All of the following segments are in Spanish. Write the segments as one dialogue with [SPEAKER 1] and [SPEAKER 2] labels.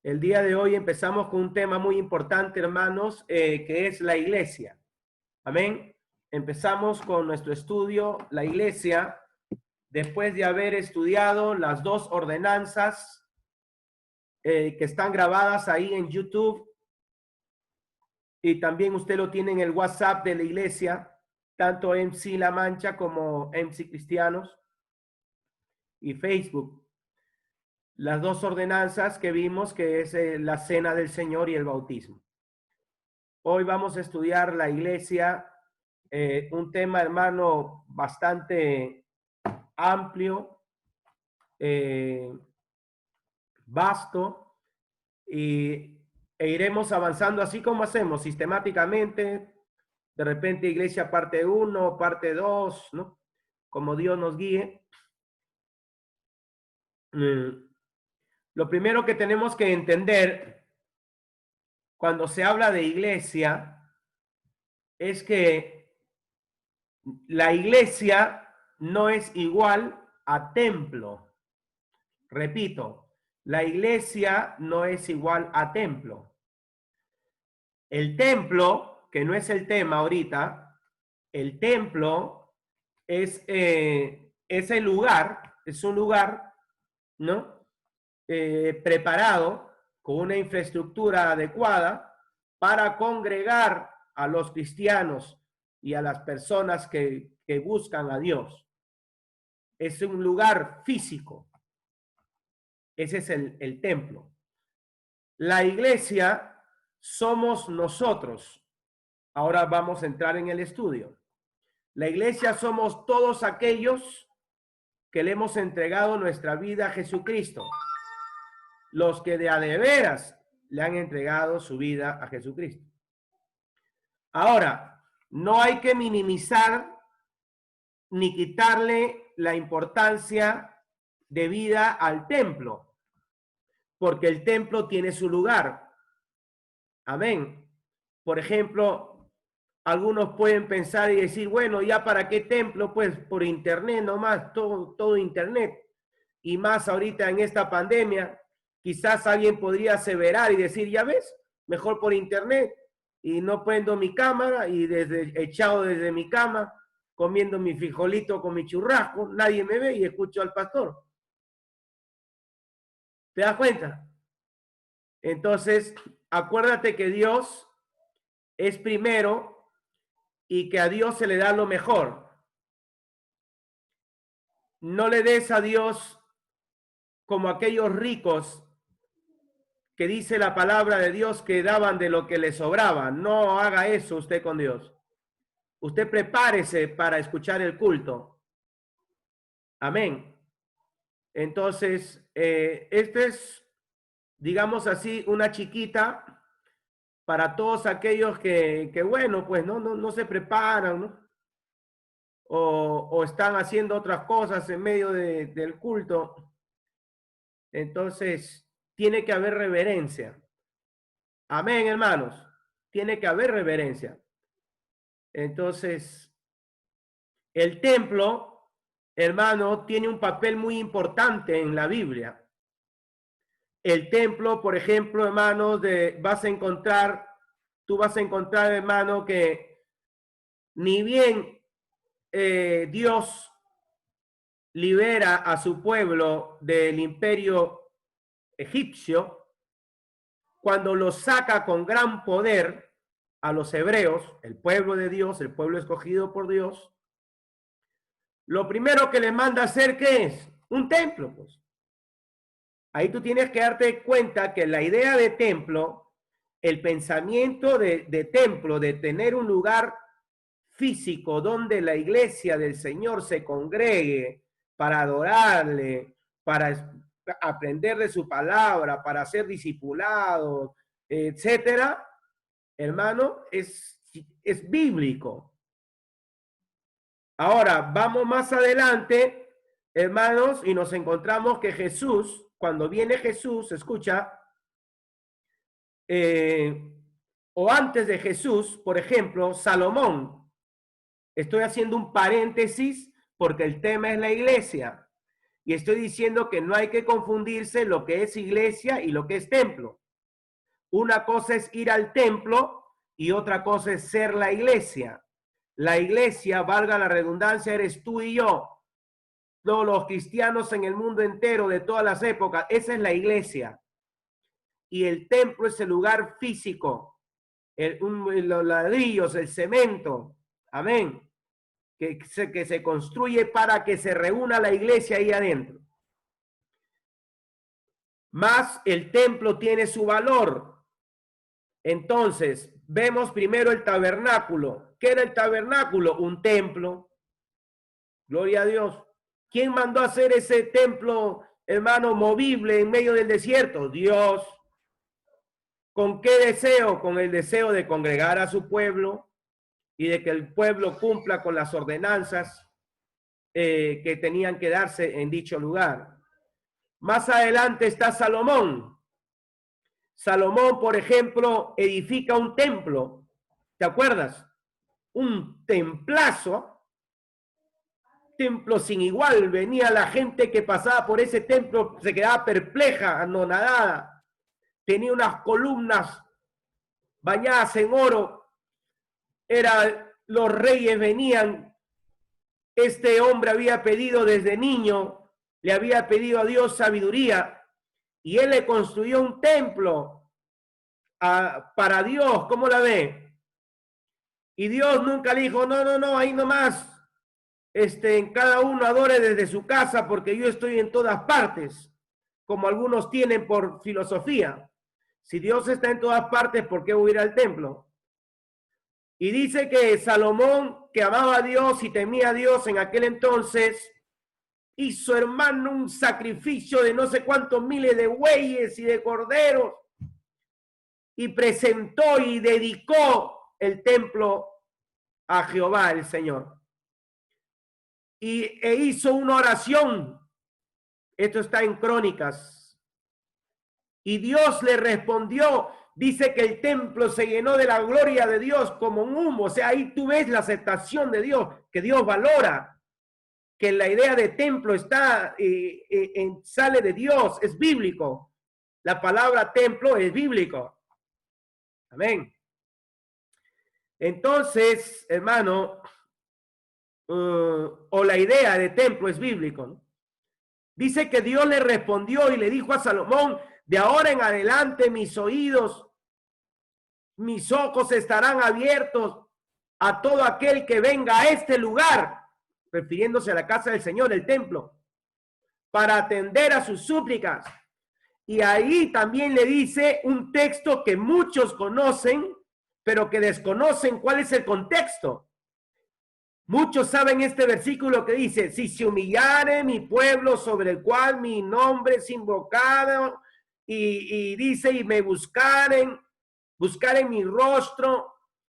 [SPEAKER 1] El día de hoy empezamos con un tema muy importante, hermanos, que es la iglesia. Amén. Empezamos con nuestro estudio, la iglesia, después de haber estudiado las dos ordenanzas que están grabadas ahí en YouTube, y también usted lo tiene en el WhatsApp de la iglesia, tanto MC La Mancha como MC Cristianos y Facebook. Las dos ordenanzas que vimos, que es la cena del Señor y el bautismo. Hoy vamos a estudiar la iglesia, un tema, hermano, bastante amplio, vasto, e iremos avanzando así como hacemos, sistemáticamente, de repente iglesia parte 1, parte 2, ¿no? Como Dios nos guíe. Lo primero que tenemos que entender cuando se habla de iglesia es que la iglesia no es igual a templo. Repito, la iglesia no es igual a templo. El templo, que no es el tema ahorita, el templo es el lugar, es un lugar, ¿no? Preparado con una infraestructura adecuada para congregar a los cristianos y a las personas que buscan a Dios. Es un lugar físico. Ese es el templo. La iglesia somos nosotros. Ahora vamos a entrar en el estudio. La iglesia somos todos aquellos que le hemos entregado nuestra vida a Jesucristo. Los que de veras le han entregado su vida a Jesucristo. Ahora, no hay que minimizar ni quitarle la importancia de vida al templo, porque el templo tiene su lugar. Amén. Por ejemplo, algunos pueden pensar y decir, bueno, ya para qué templo, pues por internet nomás, todo internet. Y más ahorita en esta pandemia, quizás alguien podría aseverar y decir, ya ves, mejor por internet, y no prendo mi cámara y echado desde mi cama, comiendo mi frijolito con mi churrasco, nadie me ve y escucho al pastor. ¿Te das cuenta? Entonces, acuérdate que Dios es primero y que a Dios se le da lo mejor. No le des a Dios como aquellos ricos que dice la palabra de Dios que daban de lo que les sobraba. No haga eso usted con Dios. Usted prepárese para escuchar el culto. Amén. Entonces, este es, digamos así, una chiquita para todos aquellos que bueno, pues no se preparan, ¿no? O están haciendo otras cosas en medio del culto. Entonces, tiene que haber reverencia. Amén, hermanos. Tiene que haber reverencia. Entonces, el templo, hermano, tiene un papel muy importante en la Biblia. El templo, por ejemplo, hermano, tú vas a encontrar, hermano, que ni bien Dios libera a su pueblo del imperio egipcio, cuando los saca con gran poder a los hebreos, el pueblo de Dios, el pueblo escogido por Dios, lo primero que les manda hacer, ¿qué es? Un templo, pues. Ahí tú tienes que darte cuenta que la idea de templo, el pensamiento de templo, de tener un lugar físico donde la iglesia del Señor se congregue para adorarle, para aprender de su palabra, para ser discipulados, etcétera, hermano, es bíblico. Ahora, vamos más adelante, hermanos, y nos encontramos que Jesús, cuando viene Jesús, escucha, o antes de Jesús, por ejemplo, Salomón, estoy haciendo un paréntesis porque el tema es la iglesia. y estoy diciendo que no hay que confundirse lo que es iglesia y lo que es templo. Una cosa es ir al templo y otra cosa es ser la iglesia. La iglesia, valga la redundancia, eres tú y yo. Todos los cristianos en el mundo entero de todas las épocas, esa es la iglesia. Y el templo es el lugar físico, los ladrillos, el cemento, amén, que se construye para que se reúna la iglesia ahí adentro. Más el templo tiene su valor. Entonces, vemos primero el tabernáculo. ¿Qué era el tabernáculo? Un templo. Gloria a Dios. ¿Quién mandó a hacer ese templo, hermano, movible en medio del desierto? Dios. ¿Con qué deseo? Con el deseo de congregar a su pueblo y de que el pueblo cumpla con las ordenanzas que tenían que darse en dicho lugar. Más adelante está Salomón. Salomón, por ejemplo, edifica un templo. ¿Te acuerdas? Un templazo, templo sin igual. Venía la gente que pasaba por ese templo, se quedaba perpleja, anonadada. Tenía unas columnas bañadas en oro. Los reyes venían. Este hombre había pedido desde niño, le había pedido a Dios sabiduría, y él le construyó un templo para Dios. ¿Cómo la ve? Y Dios nunca le dijo, no, ahí nomás, en cada uno adore desde su casa porque yo estoy en todas partes, como algunos tienen por filosofía. Si Dios está en todas partes, ¿por qué voy a ir al templo? Y dice que Salomón, que amaba a Dios y temía a Dios en aquel entonces, hizo, hermano, un sacrificio de no sé cuántos miles de bueyes y de corderos, y presentó y dedicó el templo a Jehová, el Señor. E hizo una oración. Esto está en Crónicas. Y Dios le respondió. Dice que el templo se llenó de la gloria de Dios como un humo. O sea, ahí tú ves la aceptación de Dios, que Dios valora, que la idea de templo está, sale de Dios, es bíblico. La palabra templo es bíblico. Amén. Entonces, hermano, o la idea de templo es bíblico, ¿no? Dice que Dios le respondió y le dijo a Salomón, de ahora en adelante mis oídos, mis ojos estarán abiertos a todo aquel que venga a este lugar, refiriéndose a la casa del Señor, el templo, para atender a sus súplicas. Y ahí también le dice un texto que muchos conocen, pero que desconocen cuál es el contexto. Muchos saben este versículo que dice, si se humillare mi pueblo sobre el cual mi nombre es invocado, y dice, y me buscaren mi rostro,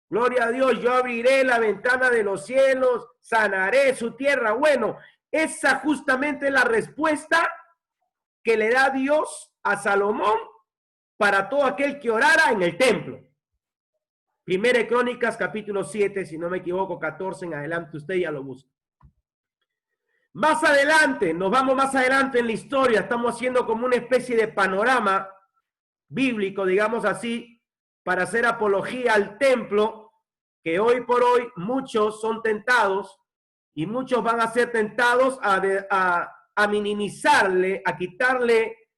[SPEAKER 1] gloria a Dios, yo abriré la ventana de los cielos, sanaré su tierra. Bueno, esa justamente es la respuesta que le da Dios a Salomón para todo aquel que orara en el templo. Primera de Crónicas, capítulo 7, si no me equivoco, 14 en adelante, usted ya lo busca. Más adelante, nos vamos más adelante en la historia, estamos haciendo como una especie de panorama bíblico, digamos así, para hacer apología al templo, que hoy por hoy muchos son tentados y muchos van a ser tentados a minimizarle, a quitarle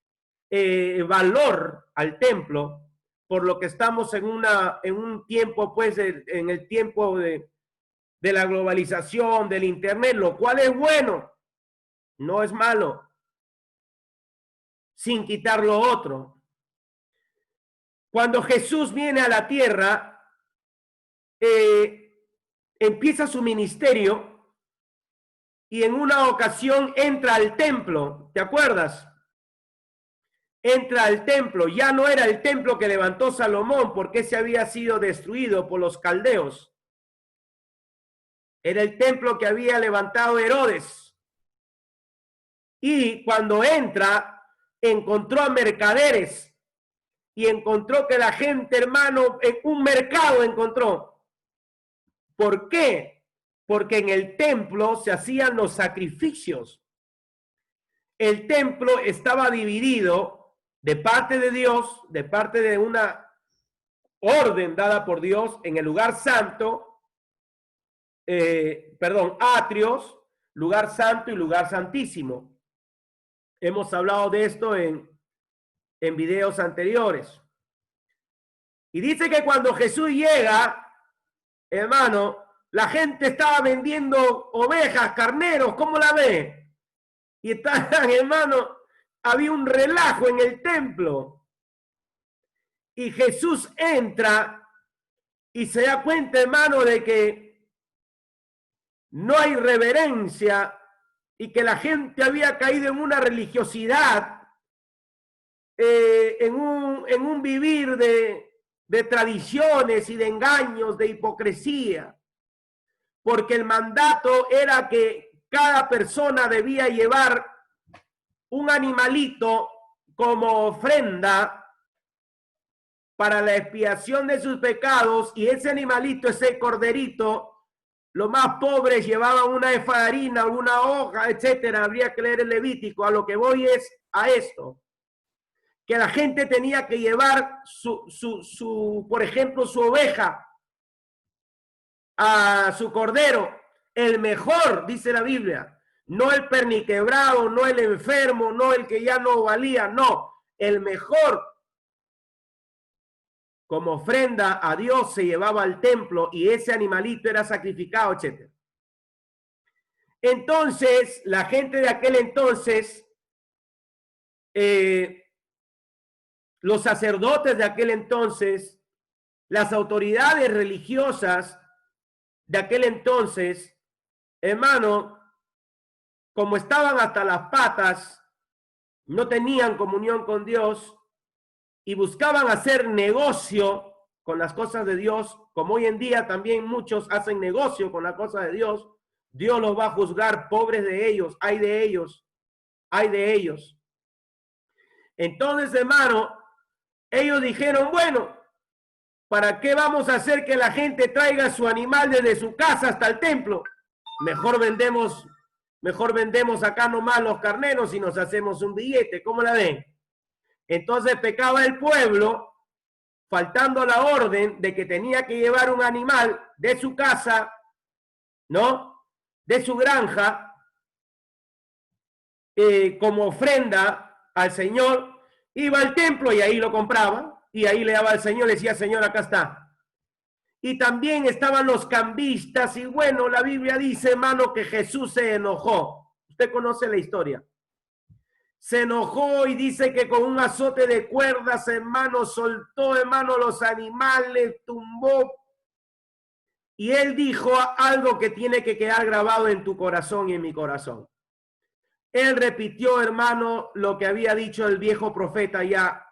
[SPEAKER 1] valor al templo, por lo que estamos en un tiempo, pues, en el tiempo de la globalización, del internet, lo cual es bueno, no es malo, sin quitar lo otro. Cuando Jesús viene a la tierra, empieza su ministerio y en una ocasión entra al templo, ¿te acuerdas? Entra al templo, ya no era el templo que levantó Salomón porque ese había sido destruido por los caldeos. Era el templo que había levantado Herodes. Y cuando entra, encontró a mercaderes y encontró que la gente, hermano, en un mercado encontró. ¿Por qué? Porque en el templo se hacían los sacrificios. el templo estaba dividido de parte de Dios, de parte de una orden dada por Dios en el lugar santo, atrios, lugar santo y lugar santísimo. Hemos hablado de esto en videos anteriores. Y dice que cuando Jesús llega, hermano, la gente estaba vendiendo ovejas, carneros, ¿cómo la ve? Y estaban, hermano, había un relajo en el templo. Y Jesús entra y se da cuenta, hermano, de que no hay reverencia y que la gente había caído en una religiosidad, en un vivir de tradiciones y de engaños, de hipocresía. Porque el mandato era que cada persona debía llevar un animalito como ofrenda para la expiación de sus pecados, y ese animalito, ese corderito, los más pobres llevaban una efa de harina, una hoja, etcétera. Habría que leer el Levítico. A lo que voy es a esto, que la gente tenía que llevar por ejemplo, su oveja, a su cordero, el mejor, dice la Biblia, no el perniquebrado, no el enfermo, no el que ya no valía, no, el mejor. Como ofrenda a Dios se llevaba al templo y ese animalito era sacrificado, etc. Entonces, la gente de aquel entonces, los sacerdotes de aquel entonces, las autoridades religiosas de aquel entonces, hermano, como estaban hasta las patas, no tenían comunión con Dios y buscaban hacer negocio con las cosas de Dios, como hoy en día también muchos hacen negocio con las cosas de Dios. Dios los va a juzgar, pobres de ellos, hay de ellos, hay de ellos. Entonces, hermano, ellos dijeron, bueno, ¿para qué vamos a hacer que la gente traiga su animal desde su casa hasta el templo? Mejor vendemos acá nomás los carneros y nos hacemos un billete. ¿Cómo la ven? Entonces pecaba el pueblo, faltando la orden de que tenía que llevar un animal de su casa, ¿no? De su granja, como ofrenda al Señor. Iba al templo y ahí lo compraba, y ahí le daba al Señor, le decía, Señor, acá está. Y también estaban los cambistas, y bueno, la Biblia dice, hermano, que Jesús se enojó. Usted conoce la historia. Se enojó y dice que con un azote de cuerdas, hermano, soltó, hermano, los animales, tumbó. Y él dijo algo que tiene que quedar grabado en tu corazón y en mi corazón. Él repitió, hermano, lo que había dicho el viejo profeta ya.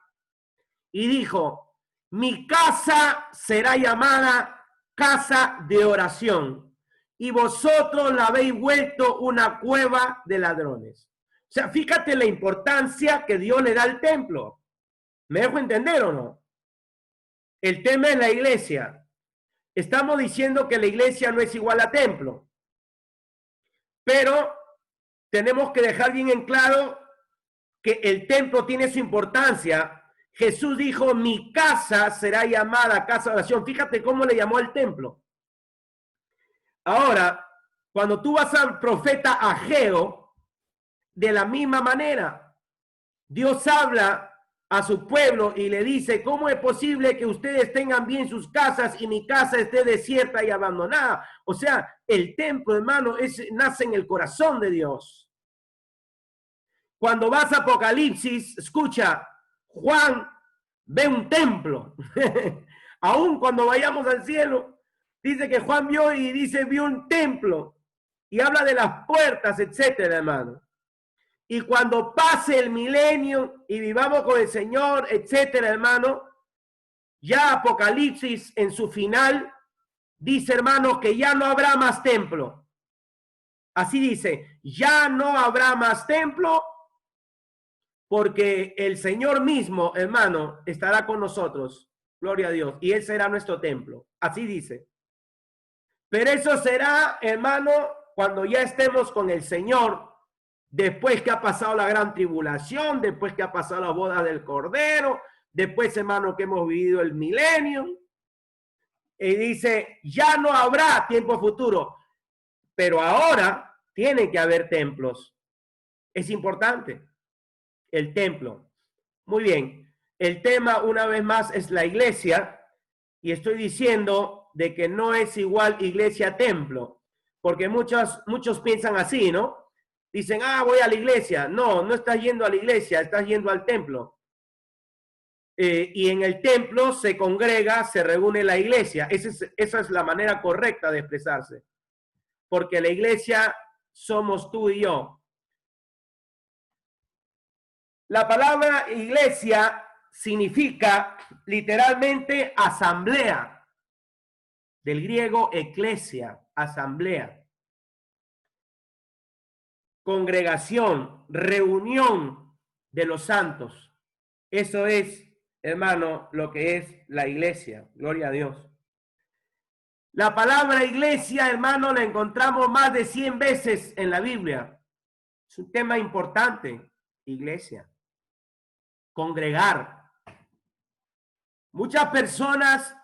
[SPEAKER 1] Y dijo, mi casa será llamada casa de oración, y vosotros la habéis vuelto una cueva de ladrones. O sea, fíjate la importancia que Dios le da al templo. ¿Me dejo entender o no? El tema es la iglesia. Estamos diciendo que la iglesia no es igual a templo. Pero tenemos que dejar bien en claro que el templo tiene su importancia. Jesús dijo, mi casa será llamada casa de oración. Fíjate cómo le llamó al templo. Ahora, cuando tú vas al profeta Ageo, de la misma manera, Dios habla a su pueblo y le dice, ¿cómo es posible que ustedes tengan bien sus casas y mi casa esté desierta y abandonada? O sea, el templo, hermano, nace en el corazón de Dios. Cuando vas a Apocalipsis, escucha, Juan ve un templo. Aún cuando vayamos al cielo, dice que Juan vio y dice, vio un templo. Y habla de las puertas, etcétera, hermano. Y cuando pase el milenio y vivamos con el Señor, etcétera, hermano, ya Apocalipsis en su final dice, hermano, que ya no habrá más templo. Así dice, ya no habrá más templo porque el Señor mismo, hermano, estará con nosotros. Gloria a Dios. Y Él será nuestro templo. Así dice. Pero eso será, hermano, cuando ya estemos con el Señor. después que ha pasado la gran tribulación, después que ha pasado la boda del Cordero, después, hermano, que hemos vivido el milenio. Y dice, ya no habrá tiempo futuro, pero ahora tiene que haber templos. Es importante el templo. Muy bien, el tema una vez más es la iglesia, y estoy diciendo de que no es igual iglesia-templo, porque muchos piensan así, ¿no? Dicen, voy a la iglesia. No, no estás yendo a la iglesia, estás yendo al templo. Y en el templo se congrega, se reúne la iglesia. Esa es la manera correcta de expresarse. Porque la iglesia somos tú y yo. La palabra iglesia significa literalmente asamblea. Del griego eclesia, asamblea. Congregación, reunión de los santos. Eso es, hermano, lo que es la iglesia. Gloria a Dios. La palabra iglesia, hermano, la encontramos más de 100 veces en la Biblia. Es un tema importante, iglesia. Congregar. Muchas personas,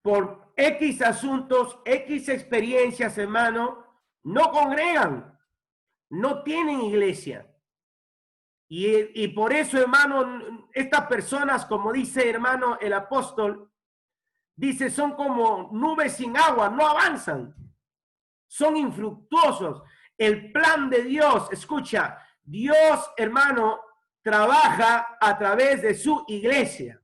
[SPEAKER 1] por X asuntos, X experiencias, hermano, no congregan, no tienen iglesia. Y por eso, hermano, estas personas, como dice, hermano, el apóstol, dice, son como nubes sin agua, no avanzan, son infructuosos. El plan de Dios, escucha, Dios, hermano, trabaja a través de su iglesia.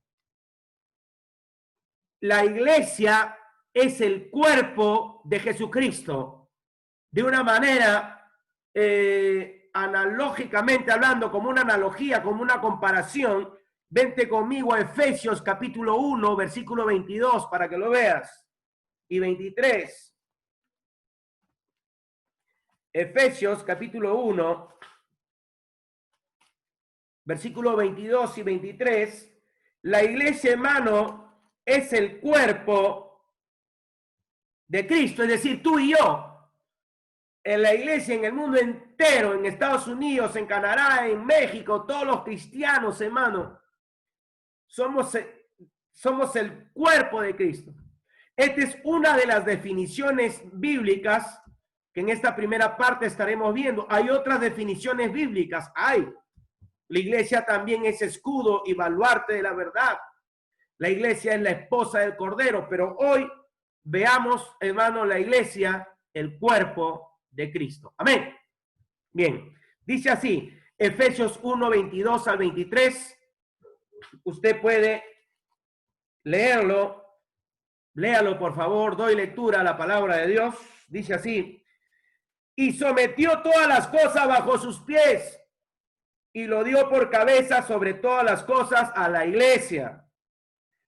[SPEAKER 1] La iglesia es el cuerpo de Jesucristo. De una manera, analógicamente hablando, como una analogía, como una comparación, vente conmigo a Efesios capítulo 1, versículo 22, para que lo veas, y 23. Efesios capítulo 1, versículo 22 y 23. La iglesia, hermano, es el cuerpo de Cristo, es decir, tú y yo. En la iglesia, en el mundo entero, en Estados Unidos, en Canadá, en México, todos los cristianos, hermano, somos el cuerpo de Cristo. Esta es una de las definiciones bíblicas que en esta primera parte estaremos viendo. Hay otras definiciones bíblicas. La iglesia también es escudo y baluarte de la verdad. La iglesia es la esposa del Cordero, pero hoy veamos, hermano, la iglesia, el cuerpo de Cristo. Amén. Bien, dice así, Efesios 1, 22 al 23. Usted puede leerlo. Léalo, por favor. Doy lectura a la palabra de Dios. Dice así, y sometió todas las cosas bajo sus pies y lo dio por cabeza sobre todas las cosas a la iglesia,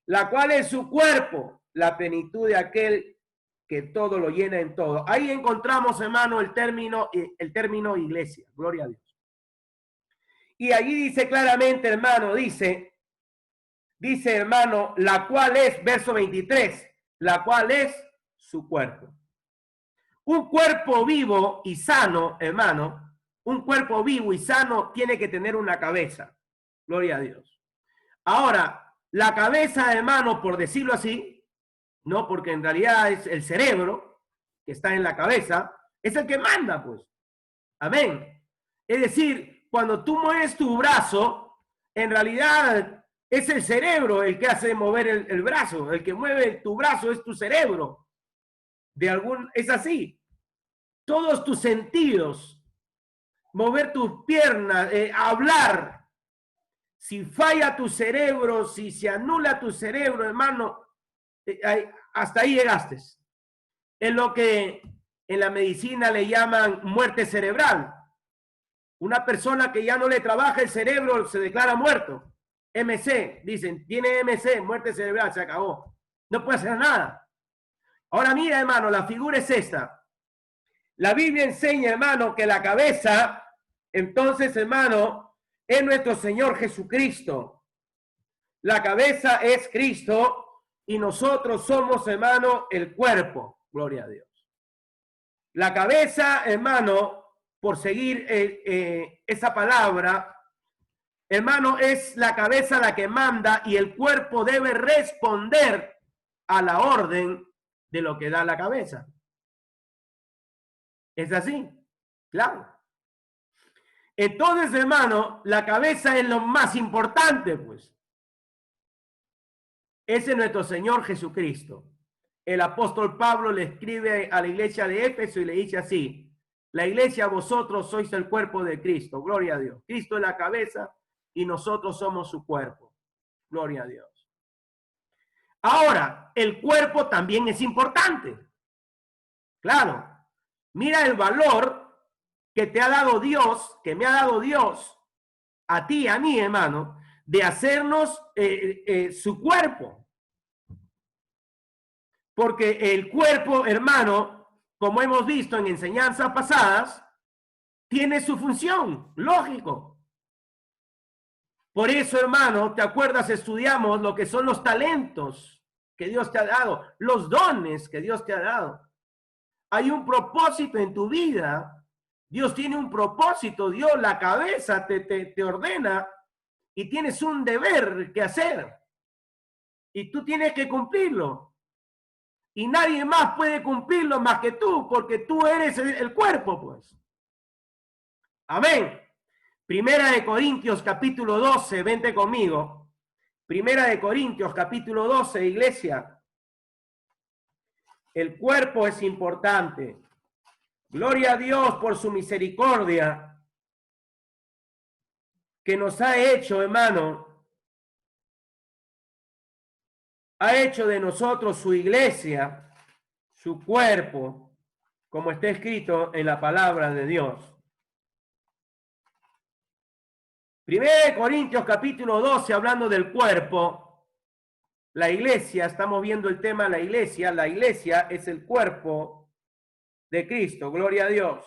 [SPEAKER 1] la cual es su cuerpo, la plenitud de aquel que todo lo llena en todo. Ahí encontramos, hermano, el término iglesia. Gloria a Dios. Y allí dice claramente, hermano, dice, hermano, la cual es, verso 23, la cual es su cuerpo. Un cuerpo vivo y sano, hermano, un cuerpo vivo y sano tiene que tener una cabeza. Gloria a Dios. Ahora, la cabeza, hermano, por decirlo así, no, porque en realidad es el cerebro que está en la cabeza, es el que manda, pues. Amén. Es decir, cuando tú mueves tu brazo, en realidad es el cerebro el que hace mover el brazo. El que mueve tu brazo es tu cerebro. Es así. Todos tus sentidos, mover tus piernas, hablar. Si falla tu cerebro, si se anula tu cerebro, hermano, hasta ahí llegaste. Es lo que en la medicina le llaman muerte cerebral. Una persona que ya no le trabaja el cerebro se declara muerto. MC, dicen, tiene MC, muerte cerebral, se acabó. No puede hacer nada. Ahora mira, hermano, la figura es esta. La Biblia enseña, hermano, que la cabeza, entonces, hermano, es nuestro Señor Jesucristo. La cabeza es Cristo y nosotros somos, hermano, el cuerpo. Gloria a Dios. La cabeza, hermano, por seguir esa palabra, hermano, es la cabeza la que manda y el cuerpo debe responder a la orden de lo que da la cabeza. ¿Es así? Claro. Entonces, hermano, la cabeza es lo más importante, pues. Ese es nuestro Señor Jesucristo. El apóstol Pablo le escribe a la iglesia de Éfeso y le dice así: la iglesia, vosotros sois el cuerpo de Cristo. Gloria a Dios. Cristo es la cabeza y nosotros somos su cuerpo. Gloria a Dios. Ahora, el cuerpo también es importante. Claro. Mira el valor que te ha dado Dios, que me ha dado Dios, a ti, a mí, hermano, de hacernos su cuerpo. Porque el cuerpo, hermano, como hemos visto en enseñanzas pasadas, tiene su función, lógico. Por eso, hermano, ¿te acuerdas? Estudiamos lo que son los talentos que Dios te ha dado, los dones que Dios te ha dado. Hay un propósito en tu vida. Dios tiene un propósito. Dios, la cabeza, te ordena y tienes un deber que hacer. Y tú tienes que cumplirlo. Y nadie más puede cumplirlo más que tú, porque tú eres el cuerpo, pues. Amén. Primera de Corintios, capítulo 12, vente conmigo. Primera de Corintios, capítulo 12, iglesia. El cuerpo es importante. Gloria a Dios por su misericordia que nos ha hecho, hermano. Ha hecho de nosotros su iglesia, su cuerpo, como está escrito en la palabra de Dios. Primera de Corintios capítulo 12, hablando del cuerpo, la iglesia, estamos viendo el tema de la iglesia es el cuerpo de Cristo, gloria a Dios.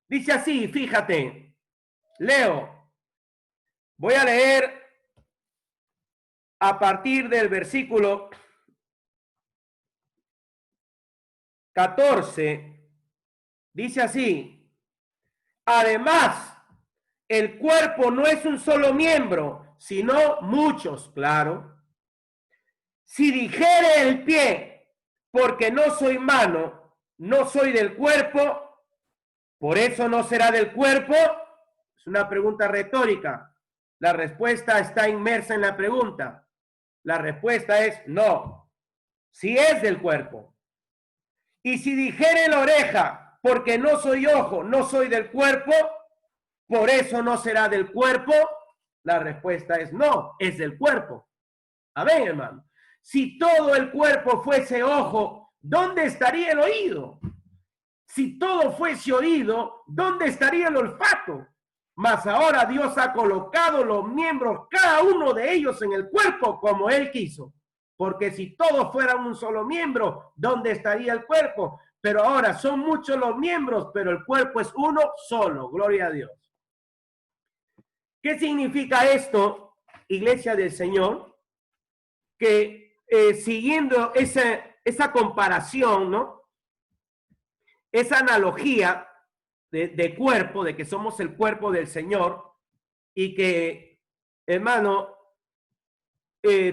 [SPEAKER 1] Dice así, fíjate, leo, voy a leer a partir del versículo 14, dice así: además, el cuerpo no es un solo miembro, sino muchos, claro. Si dijere el pie, porque no soy mano, no soy del cuerpo, por eso no será del cuerpo. Es una pregunta retórica. La respuesta está inmersa en la pregunta. La respuesta es no. Si es del cuerpo. Y si dijere la oreja, porque no soy ojo, no soy del cuerpo, por eso no será del cuerpo. La respuesta es no, es del cuerpo. Amén, hermano. Si todo el cuerpo fuese ojo, ¿dónde estaría el oído? Si todo fuese oído, ¿dónde estaría el olfato? Mas ahora Dios ha colocado los miembros, cada uno de ellos, en el cuerpo como Él quiso. Porque si todos fueran un solo miembro, ¿dónde estaría el cuerpo? Pero ahora son muchos los miembros, pero el cuerpo es uno solo. Gloria a Dios. ¿Qué significa esto, iglesia del Señor? Que siguiendo esa comparación, ¿no? Esa analogía de cuerpo, de que somos el cuerpo del Señor, y que, hermano,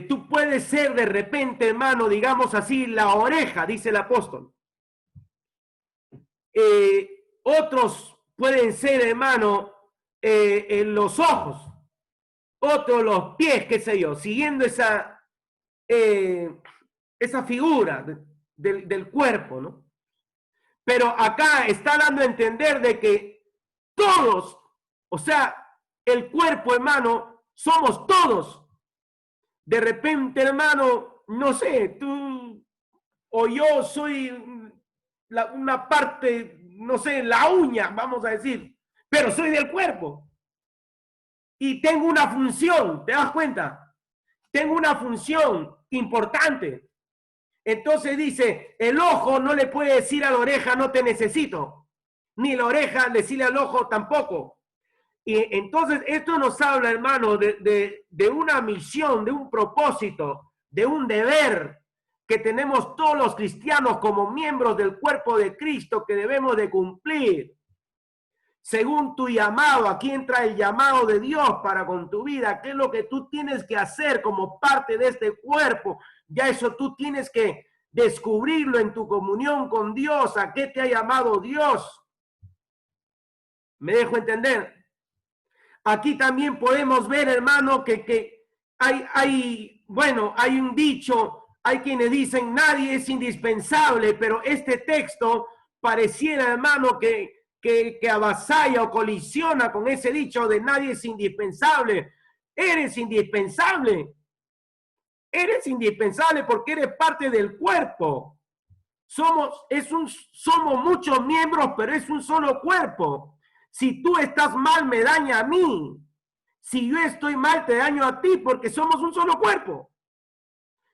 [SPEAKER 1] tú puedes ser de repente, hermano, digamos así, la oreja, dice el apóstol. Otros pueden ser, hermano, en los ojos, otros los pies, qué sé yo, siguiendo esa figura del cuerpo, ¿no? Pero acá está dando a entender de que todos, o sea, el cuerpo, hermano, somos todos. De repente, hermano, no sé, tú o yo soy una parte, no sé, la uña, vamos a decir, pero soy del cuerpo. Y tengo una función, ¿te das cuenta? Tengo una función importante. Entonces dice, el ojo no le puede decir a la oreja, no te necesito. Ni la oreja decirle al ojo tampoco. Y entonces esto nos habla, hermano, de una misión, de un propósito, de un deber que tenemos todos los cristianos como miembros del cuerpo de Cristo que debemos de cumplir. según tu llamado. Aquí entra el llamado de Dios para con tu vida. ¿Qué es lo que tú tienes que hacer como parte de este cuerpo? Ya eso tú tienes que descubrirlo en tu comunión con Dios. ¿A qué te ha llamado Dios? ¿Me dejo entender? Aquí también podemos ver, hermano, que hay un dicho, hay quienes dicen nadie es indispensable, pero este texto pareciera, hermano, que avasalla o colisiona con ese dicho de nadie es indispensable. Eres indispensable. Eres indispensable porque eres parte del cuerpo. Somos muchos miembros, pero es un solo cuerpo. Si tú estás mal, me daña a mí. Si yo estoy mal, te daño a ti, porque somos un solo cuerpo.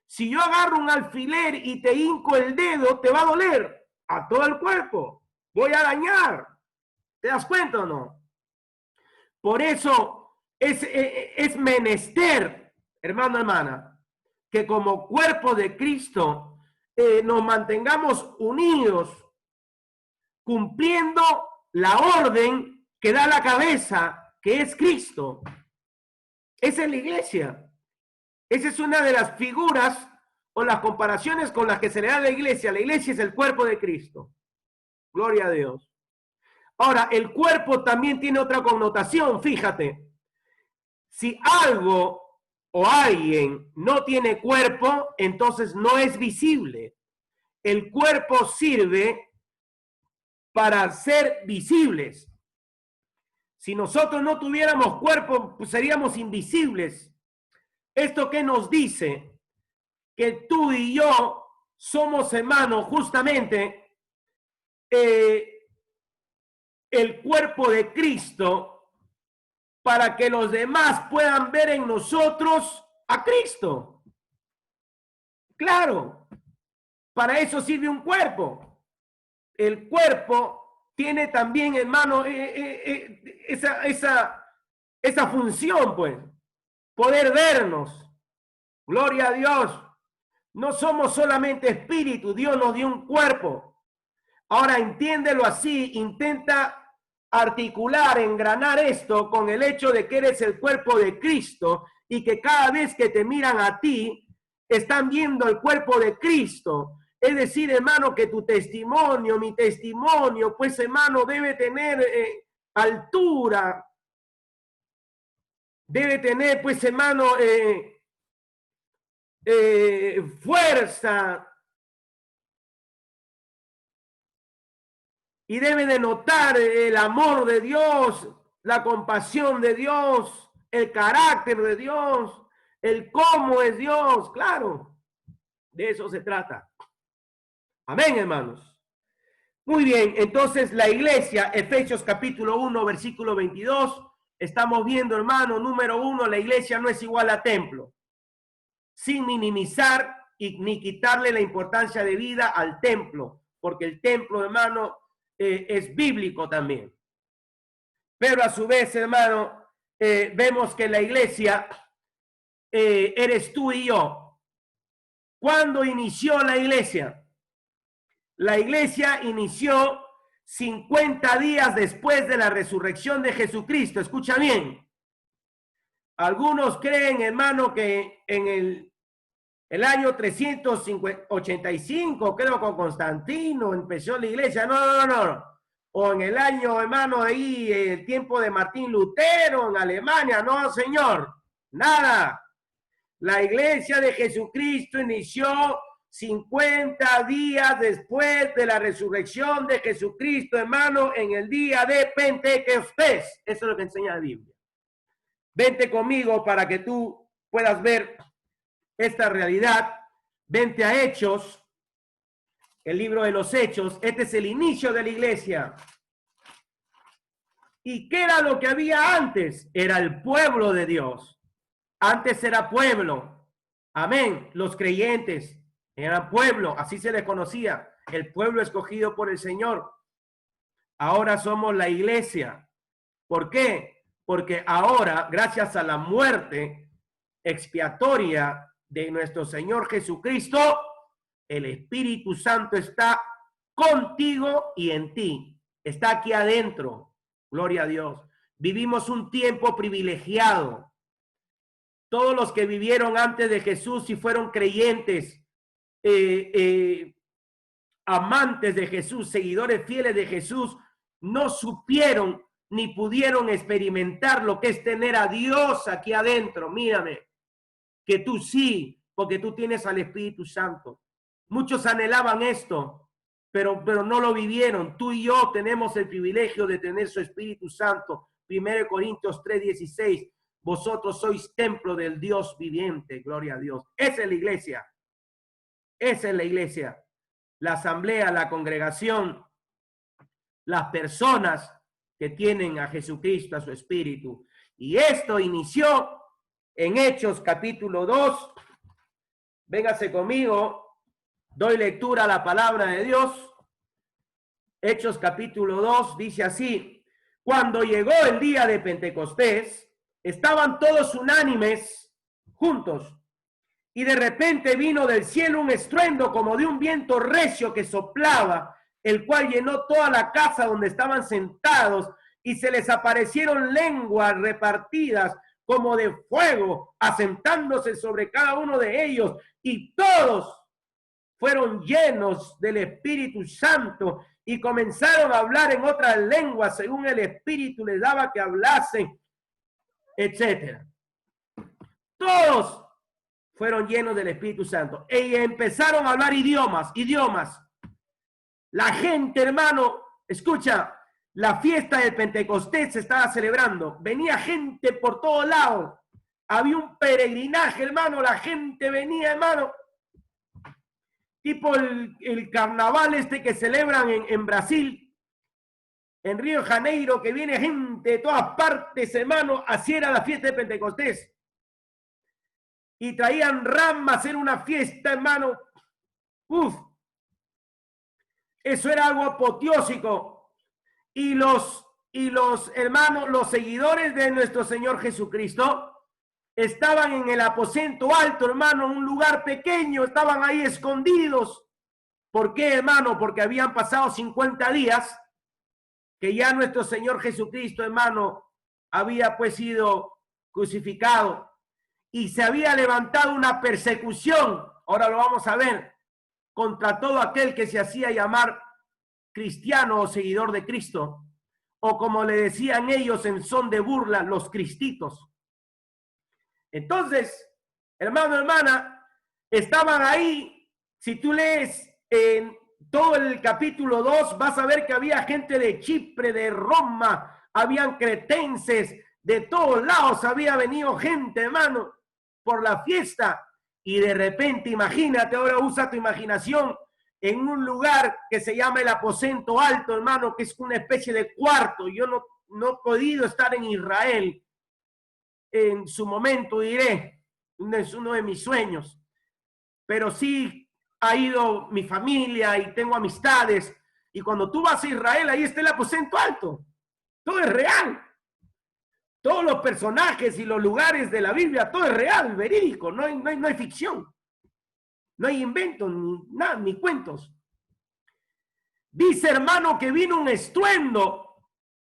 [SPEAKER 1] Si yo agarro un alfiler y te hinco el dedo, te va a doler a todo el cuerpo. Voy a dañar. ¿Te das cuenta o no? Por eso es menester, hermano, hermana, que como cuerpo de Cristo nos mantengamos unidos, cumpliendo la orden que da la cabeza, que es Cristo. Esa es la iglesia. Esa es una de las figuras o las comparaciones con las que se le da a la iglesia. La iglesia es el cuerpo de Cristo. Gloria a Dios. Ahora, el cuerpo también tiene otra connotación, fíjate. Si algo o alguien no tiene cuerpo, entonces no es visible. El cuerpo sirve para ser visibles. Si nosotros no tuviéramos cuerpo, pues seríamos invisibles. ¿Esto qué nos dice? Que tú y yo somos, hermanos, justamente el cuerpo de Cristo para que los demás puedan ver en nosotros a Cristo. Claro, para eso sirve un cuerpo. El cuerpo tiene también, hermano, esa función, pues, poder vernos. Gloria a Dios. No somos solamente espíritu, Dios nos dio un cuerpo. Ahora entiéndelo así, intenta articular, engranar esto con el hecho de que eres el cuerpo de Cristo y que cada vez que te miran a ti, están viendo el cuerpo de Cristo. Es decir, hermano, que tu testimonio, mi testimonio, pues, hermano, debe tener altura, debe tener, pues, hermano, fuerza, y debe de notar el amor de Dios, la compasión de Dios, el carácter de Dios, el cómo es Dios. Claro, de eso se trata. Amén, hermanos. Muy bien, entonces la iglesia, Efesios capítulo 1, versículo 22, estamos viendo, hermano, número 1, la iglesia no es igual a templo, sin minimizar ni quitarle la importancia de vida al templo, porque el templo, hermano, es bíblico también. Pero a su vez, hermano, vemos que la iglesia eres tú y yo. ¿Cuándo inició la iglesia? La iglesia inició 50 días después de la resurrección de Jesucristo. Escucha bien. Algunos creen, hermano, que en el año 385, creo, con Constantino empezó la iglesia. No. O en el año, hermano, ahí, el tiempo de Martín Lutero en Alemania. No, señor, nada. La iglesia de Jesucristo inició 50 días después de la resurrección de Jesucristo, hermano, en el día de Pentecostés. Eso es lo que enseña la Biblia. Vente conmigo para que tú puedas ver esta realidad. Vente a Hechos, el libro de los Hechos. Este es el inicio de la iglesia. ¿Y qué era lo que había antes? Era el pueblo de Dios. Antes era pueblo. Amén. Los creyentes eran pueblo, así se les conocía. El pueblo escogido por el Señor. Ahora somos la iglesia. ¿Por qué? Porque ahora, gracias a la muerte expiatoria de nuestro Señor Jesucristo, el Espíritu Santo está contigo y en ti. Está aquí adentro. Gloria a Dios. Vivimos un tiempo privilegiado. Todos los que vivieron antes de Jesús y fueron creyentes, amantes de Jesús, seguidores fieles de Jesús, no supieron ni pudieron experimentar lo que es tener a Dios aquí adentro. Mírame, que tú sí, porque tú tienes al Espíritu Santo. Muchos anhelaban esto, pero no lo vivieron. Tú y yo tenemos el privilegio de tener su Espíritu Santo. 1 Corintios 3:16, vosotros sois templo del Dios viviente. Gloria a Dios. Esa es la iglesia. Esa es la iglesia. La asamblea, la congregación, las personas que tienen a Jesucristo, a su Espíritu. Y esto inició en Hechos capítulo 2. Véngase conmigo, doy lectura a la palabra de Dios. Hechos capítulo 2 dice así: cuando llegó el día de Pentecostés, estaban todos unánimes juntos. Y de repente vino del cielo un estruendo como de un viento recio que soplaba, el cual llenó toda la casa donde estaban sentados, y se les aparecieron lenguas repartidas como de fuego, asentándose sobre cada uno de ellos, y todos fueron llenos del Espíritu Santo y comenzaron a hablar en otras lenguas según el Espíritu les daba que hablasen, etc. Todos fueron llenos del Espíritu Santo y empezaron a hablar idiomas. La gente, hermano, escucha, la fiesta del Pentecostés se estaba celebrando. Venía gente por todos lados. Había un peregrinaje, hermano. La gente venía, hermano. Tipo el carnaval este que celebran en Brasil, en Río de Janeiro, que viene gente de todas partes, hermano. Así era la fiesta de Pentecostés. Y traían ramas, era una fiesta, hermano. Uf. Eso era algo apoteósico. Y los hermanos, los seguidores de nuestro Señor Jesucristo, estaban en el aposento alto, hermano, en un lugar pequeño, estaban ahí escondidos. ¿Por qué, hermano? Porque habían pasado 50 días que ya nuestro Señor Jesucristo, hermano, había pues sido crucificado y se había levantado una persecución, ahora lo vamos a ver, contra todo aquel que se hacía llamar cristiano o seguidor de Cristo, o como le decían ellos en son de burla, los cristitos. Entonces, hermano, hermana, estaban ahí. Si tú lees en todo el capítulo 2, vas a ver que había gente de Chipre, de Roma, habían cretenses, de todos lados había venido gente, hermano, por la fiesta. Y de repente, imagínate, ahora usa tu imaginación, en un lugar que se llama el aposento alto, hermano, que es una especie de cuarto. Yo no he podido estar en Israel. En su momento diré, es uno de mis sueños, pero sí ha ido mi familia y tengo amistades, y cuando tú vas a Israel, ahí está el aposento alto. Todo es real. Todos los personajes y los lugares de la Biblia, todo es real, verídico, no hay ficción. No hay inventos, ni nada, ni cuentos. Dice, hermano, que vino un estruendo.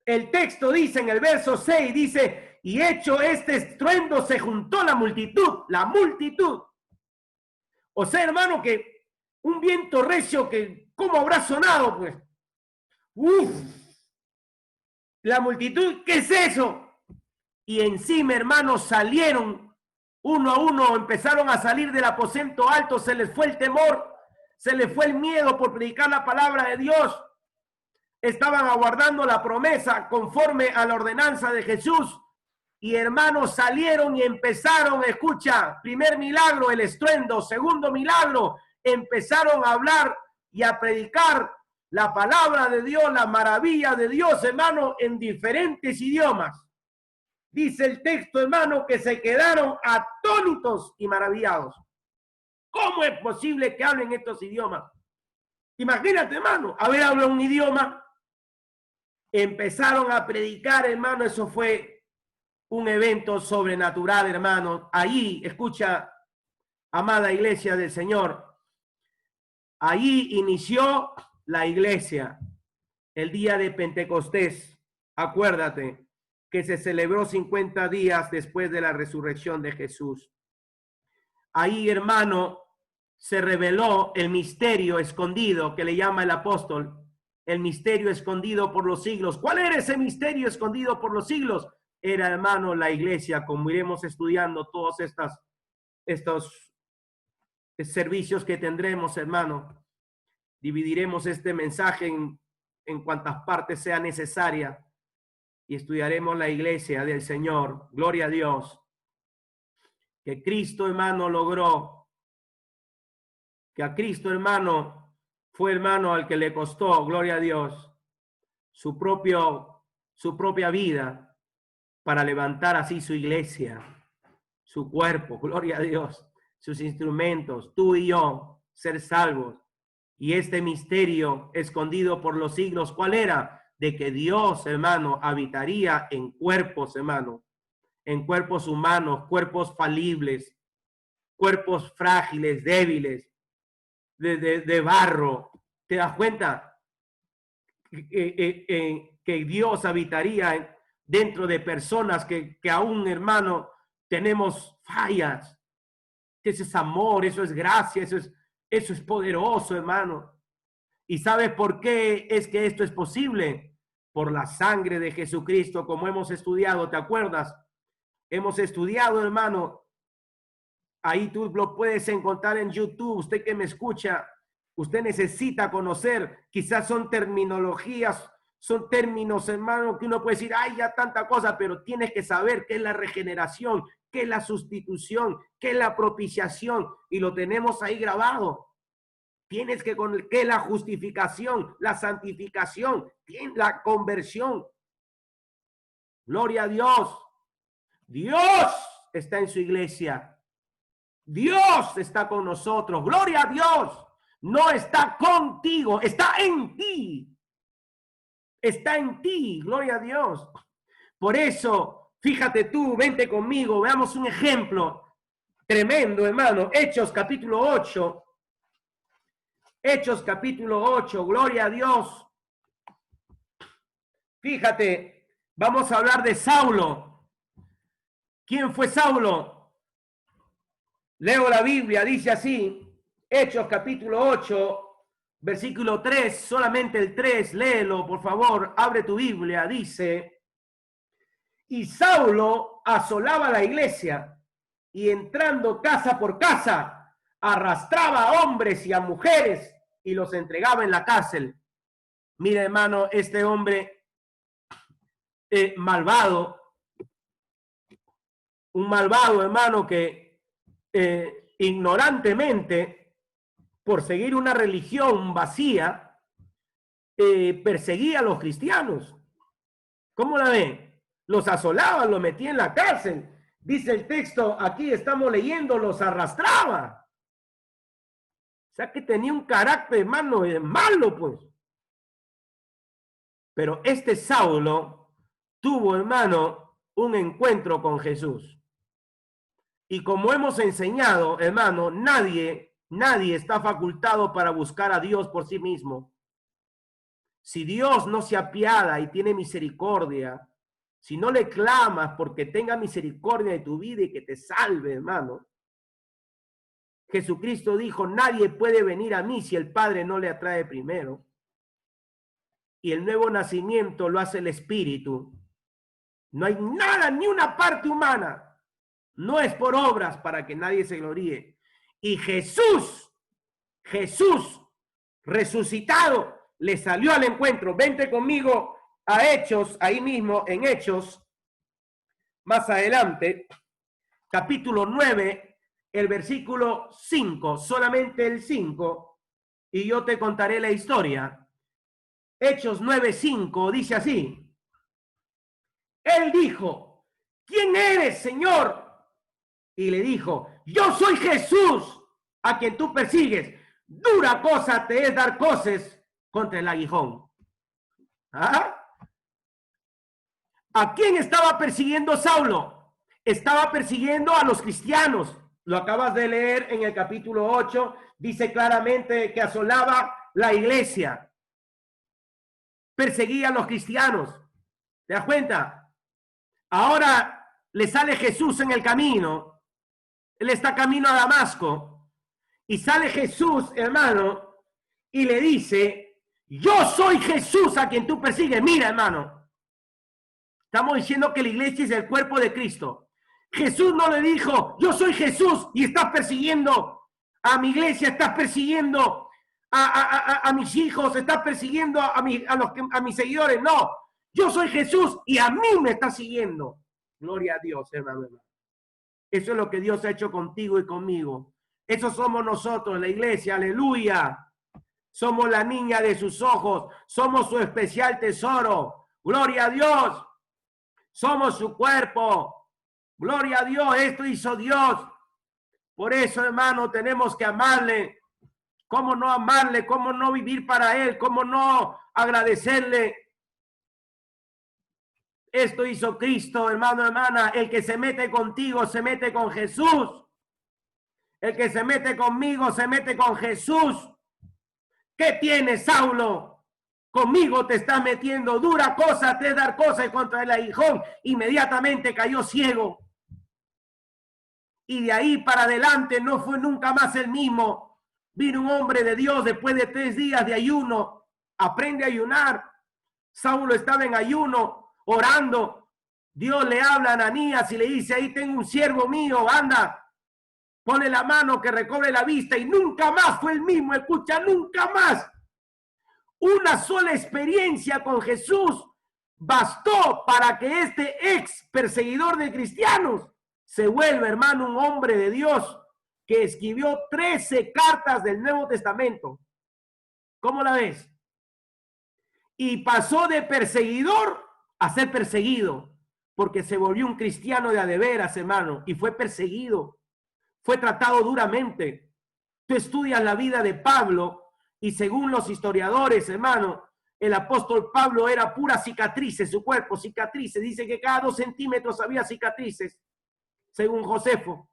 [SPEAKER 1] El texto dice en el verso 6, dice, y hecho este estruendo se juntó la multitud. O sea, hermano, que un viento recio que, ¿cómo habrá sonado, pues? ¡Uf! La multitud, ¿qué es eso? Y encima, hermano, salieron uno a uno, empezaron a salir del aposento alto, se les fue el temor, se les fue el miedo por predicar la palabra de Dios. Estaban aguardando la promesa conforme a la ordenanza de Jesús. Y hermanos, salieron y empezaron, escucha, primer milagro, el estruendo, segundo milagro, empezaron a hablar y a predicar la palabra de Dios, la maravilla de Dios, hermano, en diferentes idiomas. Dice el texto, hermano, que se quedaron atónitos y maravillados. ¿Cómo es posible que hablen estos idiomas? Imagínate, hermano, habla un idioma. Empezaron a predicar, hermano, eso fue un evento sobrenatural, hermano. Allí, escucha, amada iglesia del Señor, allí inició la iglesia, el día de Pentecostés. acuérdate que se celebró 50 días después de la resurrección de Jesús. Ahí, hermano, se reveló el misterio escondido que le llama el apóstol, el misterio escondido por los siglos. ¿Cuál era ese misterio escondido por los siglos? Era, hermano, la iglesia, como iremos estudiando todos estos servicios que tendremos, hermano. Dividiremos este mensaje en cuantas partes sea necesaria y estudiaremos la iglesia del Señor. Gloria a Dios. Que Cristo, hermano, logró, que a Cristo, hermano, fue, hermano, al que le costó, gloria a Dios, su propia vida para levantar así su iglesia, su cuerpo, gloria a Dios, sus instrumentos, tú y yo, ser salvos. Y este misterio escondido por los siglos, ¿cuál era? De que Dios, hermano, habitaría en cuerpos, hermano, en cuerpos humanos, cuerpos falibles, cuerpos frágiles, débiles, de barro. ¿Te das cuenta? Que Dios habitaría dentro de personas que aún, hermano, tenemos fallas. Eso es amor, eso es gracia, eso es poderoso, hermano. ¿Y sabes por qué es que esto es posible? Por la sangre de Jesucristo, como hemos estudiado, ¿te acuerdas? Hemos estudiado, hermano. Ahí tú lo puedes encontrar en YouTube. Usted que me escucha, usted necesita conocer, quizás son terminologías, son términos, hermano, que uno puede decir, ay, ya tanta cosa, pero tienes que saber qué es la regeneración, qué es la sustitución, qué es la propiciación, y lo tenemos ahí grabado. Tienes que con qué es la justificación, la santificación, la conversión. Gloria a Dios. Dios está en su iglesia. Dios está con nosotros. Gloria a Dios. No está contigo, está en ti. Está en ti. Gloria a Dios. Por eso, fíjate tú, vente conmigo, veamos un ejemplo tremendo, hermano. Hechos capítulo 8. Hechos capítulo 8, gloria a Dios. Fíjate, vamos a hablar de Saulo. ¿Quién fue Saulo? Leo la Biblia, dice así, Hechos capítulo 8, versículo 3, solamente el 3, léelo, por favor, abre tu Biblia, dice, y Saulo asolaba la iglesia y entrando casa por casa, arrastraba a hombres y a mujeres y los entregaba en la cárcel. Mira, hermano, este hombre malvado, un malvado, hermano, que ignorantemente, por seguir una religión vacía, perseguía a los cristianos. ¿Cómo la ven? Los asolaba, los metía en la cárcel. Dice el texto, aquí estamos leyendo, los arrastraba. O sea que tenía un carácter, hermano, malo, pues. Pero este Saulo tuvo, hermano, un encuentro con Jesús. Y como hemos enseñado, hermano, nadie está facultado para buscar a Dios por sí mismo. Si Dios no se apiada y tiene misericordia, si no le clamas porque tenga misericordia de tu vida y que te salve, hermano. Jesucristo dijo, nadie puede venir a mí si el Padre no le atrae primero. Y el nuevo nacimiento lo hace el Espíritu. No hay nada, ni una parte humana. No es por obras para que nadie se gloríe. Y Jesús resucitado, le salió al encuentro. Vente conmigo a Hechos, ahí mismo en Hechos, más adelante, capítulo 9, el versículo 5, solamente el 5, y yo te contaré la historia. Hechos 9:5 dice así. Él dijo, ¿quién eres, Señor? Y le dijo, yo soy Jesús, a quien tú persigues. Dura cosa te es dar coces contra el aguijón. ¿Ah? ¿A quién estaba persiguiendo Saulo? Estaba persiguiendo a los cristianos. Lo acabas de leer en el capítulo 8. Dice claramente que asolaba la iglesia. Perseguía a los cristiaos. ¿Te das cuenta? Ahora le sale Jesús en el camino. Él está camino a Damasco. Y sale Jesús, hermano, y le dice, yo soy Jesús a quien tú persigues. Mira, hermano, estamos diciendo que la iglesia es el cuerpo de Cristo. Jesús no le dijo, yo soy Jesús y estás persiguiendo a mi iglesia, estás persiguiendo a mis hijos, estás persiguiendo a mis seguidores. No, yo soy Jesús y a mí me está siguiendo. Gloria a Dios, hermano. Eso es lo que Dios ha hecho contigo y conmigo. Eso somos nosotros, la iglesia, aleluya. Somos la niña de sus ojos, somos su especial tesoro. Gloria a Dios. Somos su cuerpo. Gloria a Dios, esto hizo Dios. Por eso, hermano, tenemos que amarle. ¿Cómo no amarle? ¿Cómo no vivir para Él? ¿Cómo no agradecerle? Esto hizo Cristo, hermano, hermana. El que se mete contigo, se mete con Jesús. El que se mete conmigo, se mete con Jesús. ¿Qué tienes, Saulo? Conmigo te estás metiendo. Dura cosa te dar cosa y contra el aguijón. Inmediatamente cayó ciego. Y de ahí para adelante no fue nunca más el mismo. Vino un hombre de Dios después de 3 días de ayuno. Aprende a ayunar. Saulo estaba en ayuno, orando. Dios le habla a Ananías y le dice, ahí tengo un siervo mío, anda. Pone la mano que recobre la vista y nunca más fue el mismo. Escucha, nunca más. Una sola experiencia con Jesús bastó para que este ex perseguidor de cristianos se vuelva, hermano, un hombre de Dios que escribió 13 cartas del Nuevo Testamento. ¿Cómo la ves? Y pasó de perseguidor a ser perseguido, porque se volvió un cristiano de a de veras, hermano, y fue perseguido, fue tratado duramente. Tú estudias la vida de Pablo y según los historiadores, hermano, el apóstol Pablo era pura cicatrices, su cuerpo, cicatrices. Dice que cada 2 centímetros había cicatrices, según Josefo,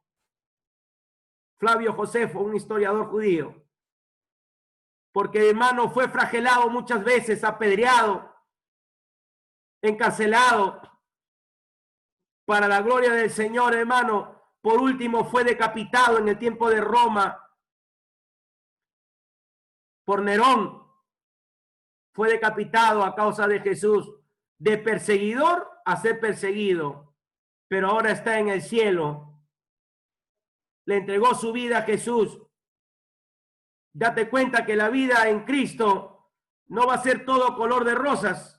[SPEAKER 1] Flavio Josefo, un historiador judío. Porque, hermano, fue flagelado muchas veces, apedreado, encarcelado. Para la gloria del Señor, hermano, por último fue decapitado en el tiempo de Roma por Nerón. Fue decapitado a causa de Jesús, de perseguidor a ser perseguido, pero ahora está en el cielo. Le entregó su vida a Jesús. Date cuenta que la vida en Cristo no va a ser todo color de rosas.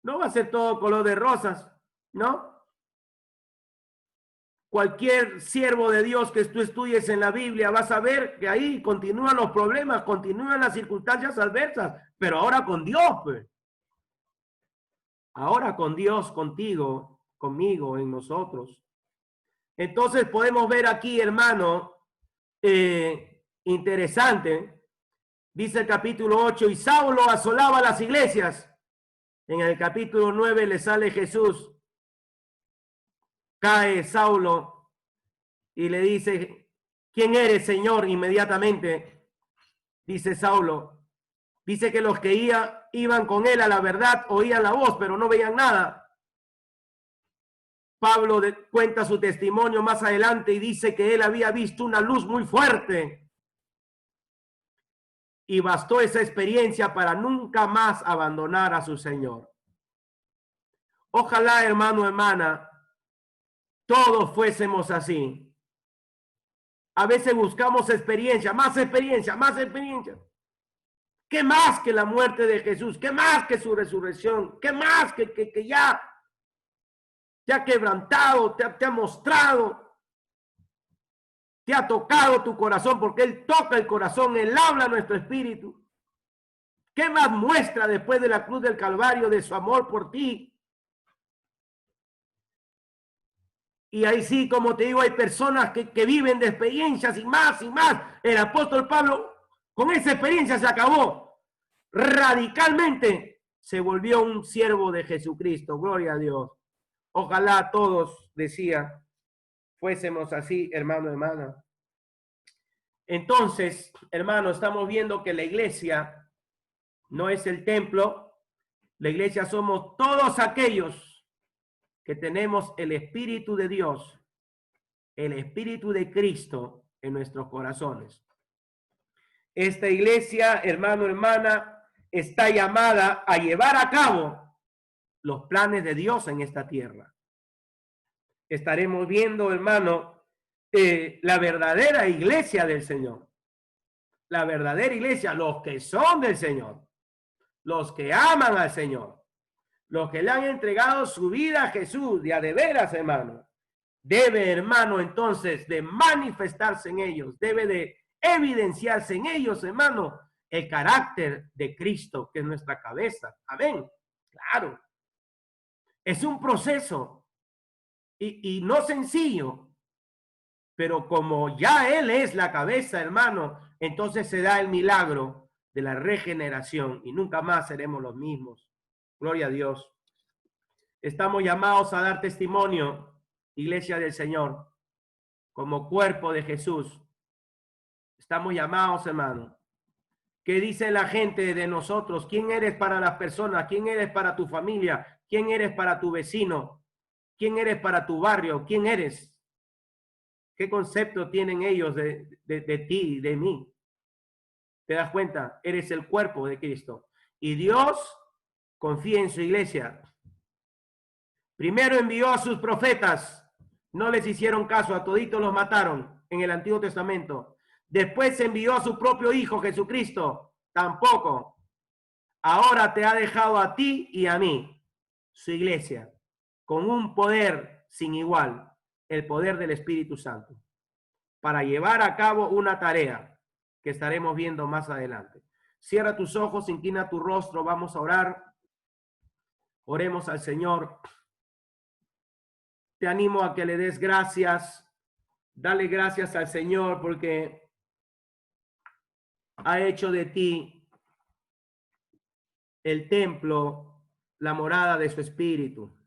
[SPEAKER 1] No va a ser todo color de rosas, ¿no? Cualquier siervo de Dios que tú estudies en la Biblia, vas a ver que ahí continúan los problemas, continúan las circunstancias adversas, pero ahora con Dios, pues. Ahora con Dios, contigo, conmigo, en nosotros. Entonces podemos ver aquí, hermano, interesante, dice el capítulo 8, y Saulo asolaba las iglesias. En el capítulo 9 le sale Jesús. Cae Saulo y le dice, ¿quién eres, Señor? Inmediatamente dice Saulo. Dice que los que iban con él a la verdad oían la voz, pero no veían nada. Pablo cuenta su testimonio más adelante y dice que él había visto una luz muy fuerte. Y bastó esa experiencia para nunca más abandonar a su Señor. Ojalá, hermano, hermana, todos fuésemos así. A veces buscamos experiencia, más experiencia, más experiencia. ¿Qué más que la muerte de Jesús? ¿Qué más que su resurrección? ¿Qué más que ya te ha quebrantado, te ha mostrado, te ha tocado tu corazón? Porque Él toca el corazón, Él habla a nuestro espíritu. ¿Qué más muestra después de la cruz del Calvario de su amor por ti? Y ahí sí, como te digo, hay personas que viven de experiencias y más y más. El apóstol Pablo, con esa experiencia se acabó. Radicalmente se volvió un siervo de Jesucristo. Gloria a Dios. Ojalá todos, decía, fuésemos así, hermano, hermana. Entonces, hermano, estamos viendo que la iglesia no es el templo, La iglesia somos todos aquellos que tenemos el Espíritu de Dios, el Espíritu de Cristo en nuestros corazones. Esta iglesia, hermano, hermana, está llamada a llevar a cabo los planes de Dios en esta tierra. Estaremos viendo, hermano, la verdadera iglesia del Señor. La verdadera iglesia, los que son del Señor, los que aman al Señor, los que le han entregado su vida a Jesús, de a de veras, hermano. Debe, hermano, entonces, de manifestarse en ellos, debe de evidenciarse en ellos, hermano, el carácter de Cristo, que es nuestra cabeza. Amén. Claro. Es un proceso y no sencillo, pero como ya Él es la cabeza, hermano, entonces se da el milagro de la regeneración y nunca más seremos los mismos. Gloria a Dios. Estamos llamados a dar testimonio, iglesia del Señor, como cuerpo de Jesús. Estamos llamados, hermano. ¿Qué dice la gente de nosotros? ¿Quién eres para las personas? ¿Quién eres para tu familia? ¿Quién eres para tu vecino? ¿Quién eres para tu barrio? ¿Quién eres? ¿Qué concepto tienen ellos de ti y de mí? ¿Te das cuenta? Eres el cuerpo de Cristo. Y Dios confía en su iglesia. Primero envió a sus profetas. No les hicieron caso, a toditos los mataron en el Antiguo Testamento. Después envió a su propio Hijo Jesucristo. Tampoco. Ahora te ha dejado a ti y a mí, su iglesia, con un poder sin igual, el poder del Espíritu Santo, para llevar a cabo una tarea que estaremos viendo más adelante. Cierra tus ojos, inclina tu rostro, vamos a orar. Oremos al Señor. Te animo a que le des gracias. Dale gracias al Señor porque ha hecho de ti el templo, la morada de su Espíritu.